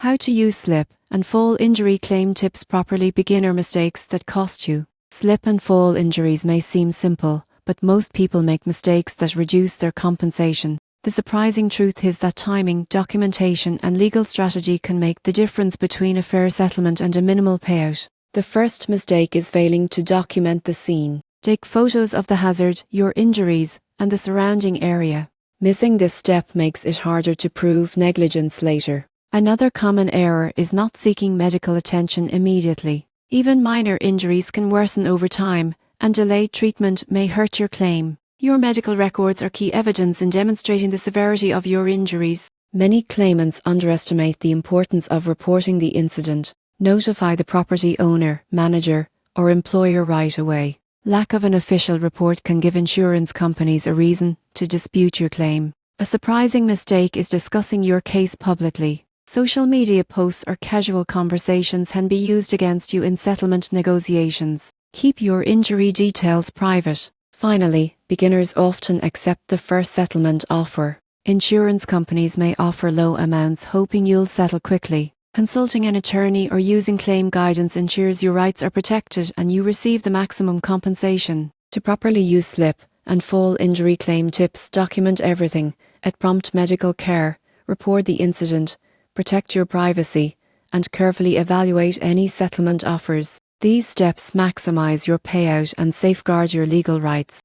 How to use slip and fall injury claim tips properly. Beginner mistakes that cost you. Slip and fall injuries may seem simple, but most people make mistakes that reduce their compensation. The surprising truth is that timing, documentation, and legal strategy can make the difference between a fair settlement and a minimal payout. The first mistake is failing to document the scene. Take photos of the hazard, your injuries, and the surrounding area. Missing this step makes it harder to prove negligence later. Another common error is not seeking medical attention immediately. Even minor injuries can worsen over time, and delayed treatment may hurt your claim. Your medical records are key evidence in demonstrating the severity of your injuries. Many claimants underestimate the importance of reporting the incident. Notify the property owner, manager, or employer right away. Lack of an official report can give insurance companies a reason to dispute your claim. A surprising mistake is discussing your case publicly. Social media posts or casual conversations can be used against you in settlement negotiations. Keep your injury details private. Finally, beginners often accept the first settlement offer. Insurance companies may offer low amounts hoping you'll settle quickly. Consulting an attorney or using claim guidance ensures your rights are protected and you receive the maximum compensation. To properly use slip and fall injury claim tips, document everything at prompt medical care, report the incident, protect your privacy, and carefully evaluate any settlement offers. These steps maximize your payout and safeguard your legal rights.